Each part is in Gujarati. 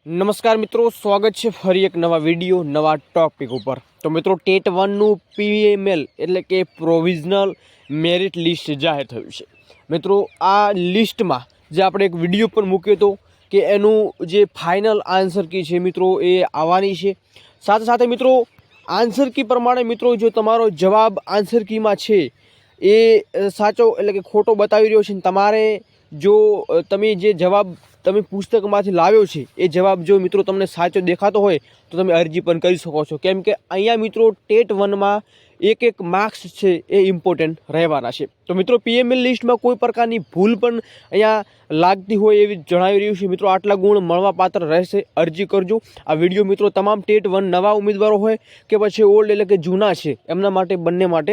નમસ્કાર મિત્રો, સ્વાગત છે ફરી એક નવા વિડીયો નવા ટોપિક ઉપર। તો મિત્રો ટેટ 1નું પીએમએલ એટલે કે પ્રોવિઝનલ મેરિટ લિસ્ટ જાહેર થયું છે। મિત્રો આ લિસ્ટમાં જે આપણે એક વિડીયો પણ મૂક્યો હતો કે એનું જે ફાઇનલ આન્સર કી છે મિત્રો એ આવવાની છે। સાથે સાથે મિત્રો આન્સર કી પ્રમાણે મિત્રો જો તમારો જવાબ આન્સર કીમાં છે એ સાચો એટલે કે ખોટો બતાવી રહ્યો છે, તમારે જો તમે જે જવાબ તમે પુસ્તકમાંથી લાવ્યો છે એ જવાબ જો મિત્રો તમને સાચો દેખાતો હોય તો તમે અરજી પણ કરી શકો છો। કેમ કે અહીંયા મિત્રો ટેટ 1માં એક માર્ક્સ છે એ ઇમ્પોર્ટન્ટ રહેવાના છે। તો મિત્રો પીએમએલ લિસ્ટમાં કોઈ પ્રકારની ભૂલ પણ અહીંયા લાગતી હોય એવી જણાવી રહ્યું છે। મિત્રો આટલા ગુણ મળવાપાત્ર રહેશે, અરજી કરજો। આ વિડીયો મિત્રો તમામ ટેટ 1 નવા ઉમેદવારો હોય કે પછી ઓલ્ડ એટલે કે જૂના છે એમના માટે બંને માટે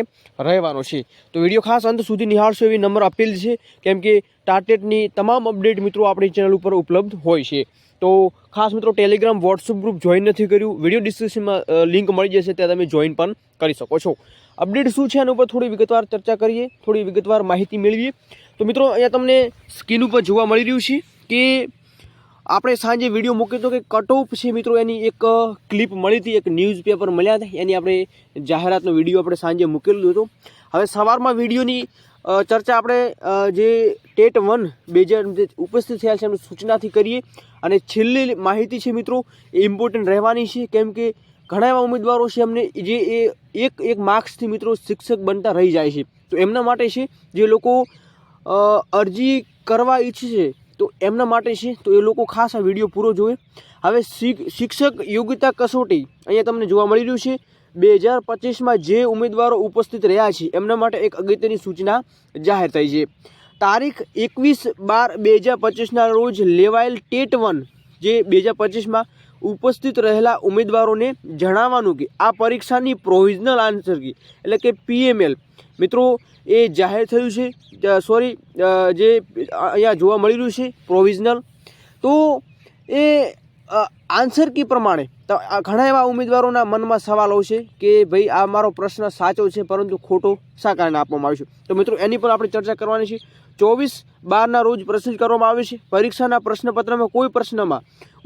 રહેવાનો છે। તો વિડીયો ખાસ અંત સુધી નિહાળશો એવી નમ્ર અપીલ છે, કેમ કે ટાટેટની તમામ અપડેટ મિત્રો આપણી ચેનલ ઉપર ઉપલબ્ધ હોય છે। તો ખાસ મિત્રો ટેલિગ્રામ વોટ્સઅપ ગ્રુપ જોઈન નથી કર્યું, વિડીયો ડિસ્ક્રિપ્શનમાં લિંક મળી જશે, ત્યાં તમે જોઈન પણ કરી શકો છો। અપડેટ શું છે એના ઉપર થોડી વિગતવાર ચર્ચા કરીએ, થોડી વિગતવાર માહિતી મેળવીએ। તો મિત્રો અહીંયા તમને સ્ક્રીન ઉપર જોવા મળી રહ્યું છે કે આપણે સાંજે વિડીયો મૂક્યો હતો કે કટ ઓફ છે મિત્રો, એની એક ક્લિપ મળી હતી, એક ન્યૂઝપેપર મળ્યા હતા, એની આપણે જાહેરાતનો વિડીયો આપણે સાંજે મૂકેલો હતો। હવે સવારમાં વિડીયોની ચર્ચા આપણે જે ટેટ 1 જે ઉપસ્થિત થયા છે એમની સૂચનાથી કરીએ। અને છેલ્લી માહિતી છે મિત્રો એ ઇમ્પોર્ટન્ટ રહેવાની છે, કેમ કે ઘણા એવા ઉમેદવારો છે એમને જે એક માર્ક્સથી મિત્રો શિક્ષક બનતા રહી જાય છે। તો એમના માટે છે જે લોકો અરજી કરવા ઈચ્છે છે તો એમના માટે છે, તો એ લોકો ખાસ આ વિડીયો પૂરો જોવે। હવે શિક્ષક યોગ્યતા કસોટી અહીંયા તમને જોવા મળી રહ્યું છે। 2025માં જે ઉમેદવારો ઉપસ્થિત રહ્યા છે એમના માટે એક અગત્યની સૂચના જાહેર થઈ છે। તારીખ 21/12/2025ના રોજ લેવાયેલ ટેટ 1 જે 2025માં ઉપસ્થિત રહેલા ઉમેદવારોને જણાવવાનું કે આ પરીક્ષાની પ્રોવિઝનલ આન્સર કી એટલે કે પીએમએલ મિત્રો એ જાહેર થયું છે। જે અહીંયા જોવા મળી રહ્યું છે પ્રોવિઝનલ, તો એ આન્સર કી પ્રમાણે ઘણા એવા ઉમેદવારોના મનમાં સવાલ આવશે કે ભાઈ આ મારો પ્રશ્ન સાચો છે પરંતુ ખોટો શા કારણે આપવામાં આવ્યો છે। તો મિત્રો એની પણ આપણે ચર્ચા કરવાની છે। 24/12ના રોજ પ્રસિદ્ધ કરવામાં આવે છે। પરીક્ષાના પ્રશ્નપત્રમાં કોઈ પ્રશ્નમાં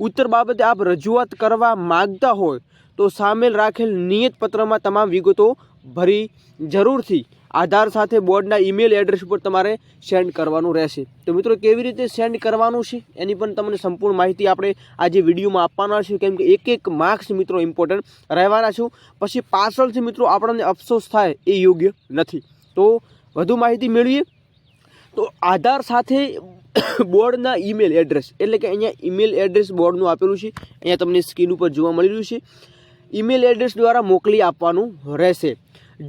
ઉત્તર બાબતે આપ રજૂઆત કરવા માગતા હોય તો સામેલ રાખેલ નિયત પત્રમાં તમામ વિગતો ભરી જરૂરથી આધાર સાથે બોર્ડના ઈમેલ એડ્રેસ ઉપર તમારે સેન્ડ કરવાનું રહેશે। તો મિત્રો કેવી રીતે સેન્ડ કરવાનું છે એની પણ તમને સંપૂર્ણ માહિતી આપણે આજે વિડીયોમાં આપવાના છે, કેમ કે એક માર્ક્સ મિત્રો ઇમ્પોર્ટન્ટ રહેવાના છું, પછી પાછળથી મિત્રો આપણને અફસોસ થાય એ યોગ્ય નથી। તો વધુ માહિતી મેળવીએ તો આધાર સાથે બોર્ડના ઈમેલ એડ્રેસ એટલે કે અહીંયા ઈમેલ એડ્રેસ બોર્ડનું આપેલું છે, અહીંયા તમને સ્ક્રીન ઉપર જોવા મળી રહ્યું છે। ઈમેલ એડ્રેસ દ્વારા મોકલી આપવાનું રહેશે।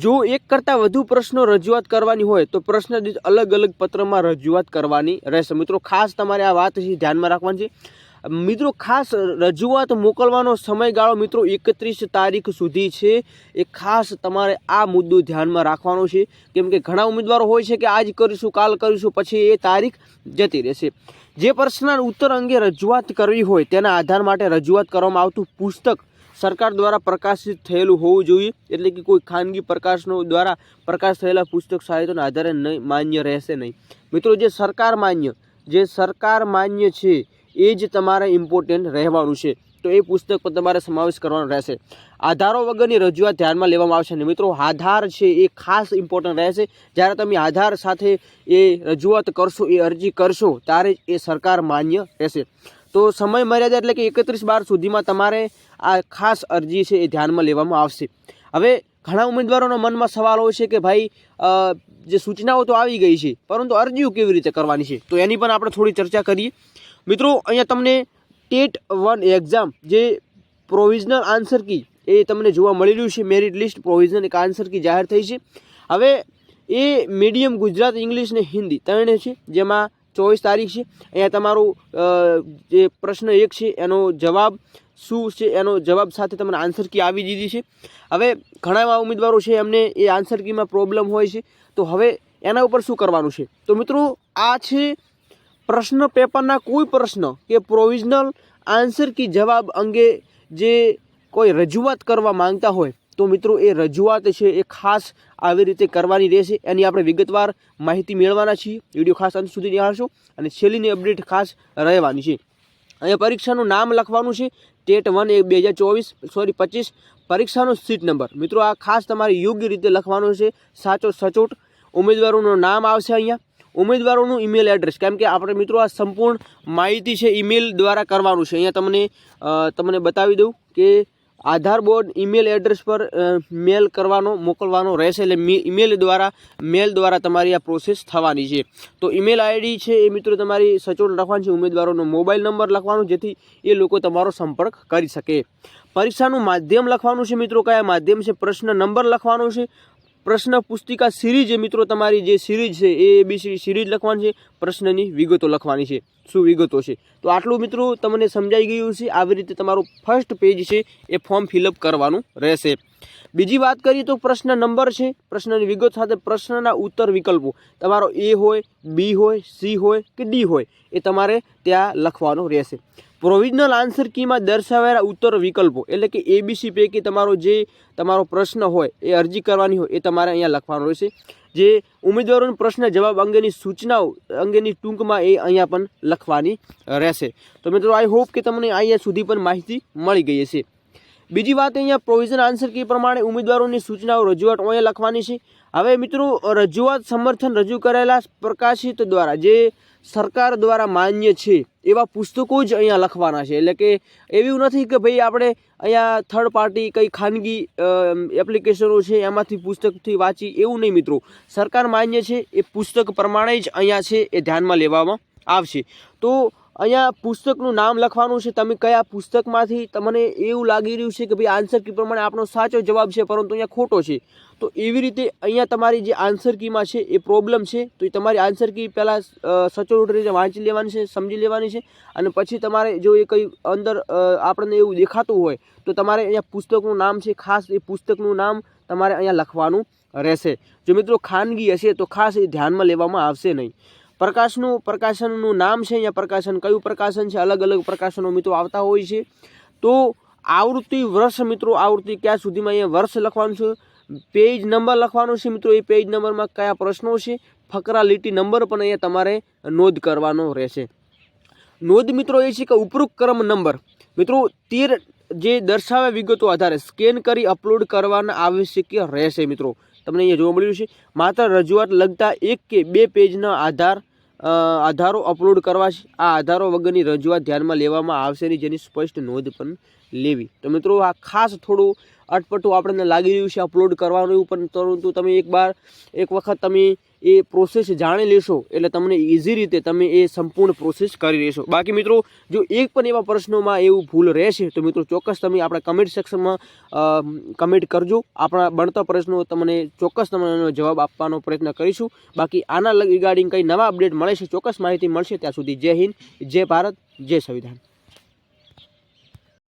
જો એક કરતાં વધુ પ્રશ્નો રજૂઆત કરવાની હોય તો પ્રશ્ન દીઠ અલગ અલગ પત્રમાં રજૂઆત કરવાની રહેશે। મિત્રો ખાસ તમારે આ વાત છે ધ્યાનમાં રાખવાની છે। મિત્રો ખાસ રજૂઆત મોકલવાનો સમયગાળો મિત્રો 31 તારીખ સુધી છે, એ ખાસ તમારે આ મુદ્દો ધ્યાનમાં રાખવાનો છે, કેમ કે ઘણા ઉમેદવારો હોય છે કે આજ કરીશું કાલ કરીશું પછી એ તારીખ જતી રહેશે। જે પ્રશ્નના ઉત્તર અંગે રજૂઆત કરવી હોય તેના આધાર માટે રજૂઆત કરવામાં આવતું પુસ્તક સરકાર દ્વારા પ્રકાશિત થયેલું હોવું જોઈએ, એટલે કે કોઈ ખાનગી પ્રકાશનો દ્વારા પ્રકાશ થયેલા પુસ્તક સાહિત્યના આધારે માન્ય રહેશે નહીં। મિત્રો જે સરકાર માન્ય છે એ જ તમારે ઇમ્પોર્ટન્ટ રહેવાનું છે, તો એ પુસ્તક પર તમારે સમાવેશ કરવાનો રહેશે। આધારો વગરની રજૂઆત ધ્યાનમાં લેવામાં આવશે નહીં। મિત્રો આધાર છે એ ખાસ ઇમ્પોર્ટન્ટ રહેશે। જ્યારે તમે આધાર સાથે એ રજૂઆત કરશો, એ અરજી કરશો ત્યારે જ એ સરકાર માન્ય રહેશે। તો સમય મર્યાદા એટલે કે 31/12 સુધીમાં તમારે આ ખાસ અરજી છે એ ધ્યાનમાં લેવામાં આવશે। હવે ઘણા ઉમેદવારોના મનમાં સવાલ હોય છે કે ભાઈ જે સૂચનાઓ તો આવી ગઈ છે પરંતુ અરજીઓ કેવી રીતે કરવાની છે, તો એની પણ આપણે થોડી ચર્ચા કરીએ। મિત્રો અહીંયા તમને ટેટ 1 એક્ઝામ જે પ્રોવિઝનલ આન્સર કી એ તમને જોવા મળી રહ્યું છે, મેરિટ લિસ્ટ પ્રોવિઝનલ એક આન્સર કી જાહેર થઈ છે। હવે એ મીડિયમ ગુજરાત, ઇંગ્લિશ ને હિન્દી ત્રણે છે, જેમાં 24 તારીખ છે। અહીંયા તમારું જે પ્રશ્ન 1 છે એનો જવાબ શું છે એનો જવાબ સાથે તમને આન્સર કી આવી દીધી છે। હવે ઘણા એવા ઉમેદવારો છે એમને એ આન્સર કીમાં પ્રોબ્લેમ હોય છે, તો હવે એના ઉપર શું કરવાનું છે। તો મિત્રો આ છે પ્રશ્ન પેપરના કોઈ પ્રશ્ન કે પ્રોવિઝનલ આન્સર કી જવાબ અંગે જે કોઈ રજૂઆત કરવા માંગતા હોય તો મિત્રો એ રજૂઆત છે એ ખાસ આવી રીતે કરવાની રહેશે। એની આપણે વિગતવાર માહિતી મેળવવાના છીએ। વિડીયો ખાસ અંત સુધી નિહાળશો અને છેલ્લીની અપડેટ ખાસ રહેવાની છે। અહીંયા પરીક્ષાનું નામ લખવાનું છે, ટેટ 1 2024 પરીક્ષાનો સીટ નંબર. મિત્રો આ ખાસ તમારે યોગ્ય રીતે લખવાનું છે, સાચો સચોટ. ઉમેદવારોનું નામ આવશે અહીંયા, ઉમેદવારોનું ઈમેલ એડ્રેસ, કેમ કે આપણે મિત્રો આ સંપૂર્ણ માહિતી છે ઈમેલ દ્વારા કરવાનું છે. અહીંયા તમને બતાવી દઉં કે આધાર બોર્ડ ઈમેલ એડ્રેસ પર મેલ મોકલવાનો રહેશે, એટલે મેલ દ્વારા તમારી આ પ્રોસેસ થવાની છે. તો ઈમેલ આઈડી છે એ મિત્રો તમારી સચોટ લખવાની છે, ઉમેદવારોનો મોબાઈલ નંબર લખવાનો, જેથી એ લોકો તમારો સંપર્ક કરી શકે. પરીક્ષાનું માધ્યમ લખવાનું છે મિત્રો, કયા માધ્યમ છે. પ્રશ્ન નંબર લખવાનો છે. પ્રશ્ન પુસ્તિકા સિરીઝ મિત્રો તમારી જે સિરીઝ છે એ ABC સિરીઝ લખવાની છે. પ્રશ્નની વિગતો લખવાની છે, શું વિગતો છે. તો આટલું મિત્રો તમને સમજાઈ ગયું છે. આવી રીતે તમારું ફર્સ્ટ પેજ છે એ ફોર્મ ફિલઅપ કરવાનું રહેશે. બીજી વાત કરીએ તો પ્રશ્ન નંબર છે, પ્રશ્નની વિગત સાથે પ્રશ્નના ઉત્તર વિકલ્પો તમારો A હોય, B હોય, C હોય કે D હોય એ તમારે ત્યાં લખવાનો રહેશે. પ્રોવિઝનલ આન્સર કીમાં દર્શાવેલા ઉત્તર વિકલ્પો એટલે કે ABC પૈકી તમારો પ્રશ્ન હોય એ અરજી કરવાની હોય એ તમારે અહીંયા લખવાનો રહેશે. જે ઉમેદવારોના પ્રશ્ન જવાબ અંગેની સૂચનાઓ અંગેની ટૂંકમાં એ અહીંયા પણ લખવાની રહેશે. તો મિત્રો આઈ હોપ કે તમને અહીંયા સુધી પણ માહિતી મળી ગઈ હશે. બીજી વાત અહીંયા પ્રોવિઝન આન્સર કી પ્રમાણે ઉમેદવારોની સૂચનાઓ રજૂઆત અહીંયા લખવાની છે. હવે મિત્રો રજૂઆત સમર્થન રજૂ કરેલા પ્રકાશિત દ્વારા જે સરકાર દ્વારા માન્ય છે એવા પુસ્તકો જ અહીંયા લખવાના છે. એટલે કે એવું નથી કે ભાઈ આપણે અહીંયા થર્ડ પાર્ટી કંઈ ખાનગી એપ્લિકેશનો છે એમાંથી પુસ્તકથી વાંચી, એવું નહીં મિત્રો. સરકાર માન્ય છે એ પુસ્તક પ્રમાણે જ અહીંયા છે એ ધ્યાનમાં લેવામાં આવશે. તો અહીંયા પુસ્તકનું નામ લખવાનું છે, તમે કયા પુસ્તકમાંથી તમને એવું લાગી રહ્યું છે કે ભાઈ આન્સર કી પ્રમાણે આપણો સાચો જવાબ છે પરંતુ અહીંયા ખોટો છે, તો એવી રીતે અહીંયા તમારી જે આન્સર કીમાં છે એ પ્રોબ્લેમ છે. તો એ તમારી આન્સર કી પહેલાં સચોટ રીતે વાંચી લેવાની છે, સમજી લેવાની છે, અને પછી તમારે જો એ કંઈ અંદર આપણને એવું દેખાતું હોય તો તમારે અહીંયા પુસ્તકનું નામ છે, ખાસ એ પુસ્તકનું નામ તમારે અહીંયા લખવાનું રહેશે. જો મિત્રો ખાનગી હશે તો ખાસ એ ધ્યાનમાં લેવામાં આવશે નહીં. પ્રકાશનનું નામ છે, અહીંયા પ્રકાશન કયું પ્રકાશન છે, અલગ અલગ પ્રકાશનો મિત્રો આવતા હોય છે. તો આવૃત્તિ વર્ષ મિત્રો, આવૃત્તિ ક્યાં સુધીમાં અહીંયા વર્ષ લખવાનું છે. પેજ નંબર લખવાનો છે મિત્રો, એ પેજ નંબરમાં કયા પ્રશ્નો છે. ફકરા લીટી નંબર પણ અહીંયા તમારે નોંધ કરવાનો રહેશે. નોંધ મિત્રો એ છે કે ઉપરોક્ત ક્રમ નંબર મિત્રો 13 જે દર્શાવ્યા વિગતો આધારે સ્કેન કરી અપલોડ કરવાના આવશ્યક રહેશે. મિત્રો તમને અહીંયા જોવા મળ્યું છે માત્ર રજૂઆત લગતા 1 કે 2 પેજના આધારો અપલોડ કરવા છે. આ આધારો વગરની રજૂઆત ધ્યાનમાં લેવામાં આવશે નહીં, જેની સ્પષ્ટ નોંધ પણ લેવી. તો મિત્રો આ ખાસ થોડું અટપટું આપણને લાગી રહ્યું છે અપલોડ કરવાનું એવું, પણ પરંતુ તમે એક વખત તમે એ પ્રોસેસ જાણી લેશો એટલે તમને ઇઝી રીતે તમે એ સંપૂર્ણ પ્રોસેસ કરી લેશો. બાકી મિત્રો જો એક પણ એવા પ્રશ્નોમાં એવું ભૂલ રહેશે તો મિત્રો ચોક્કસ તમે આપણા કમેન્ટ સેક્શનમાં કમેન્ટ કરજો. આપણા બનતા પ્રશ્નો તમને ચોક્કસ તમને જવાબ આપવાનો પ્રયત્ન કરીશું. બાકી આના રિગાર્ડિંગ કંઈ નવા અપડેટ મળે છે, ચોક્કસ માહિતી મળશે. ત્યાં સુધી જય હિન્દ, જય ભારત, જય સંવિધાન.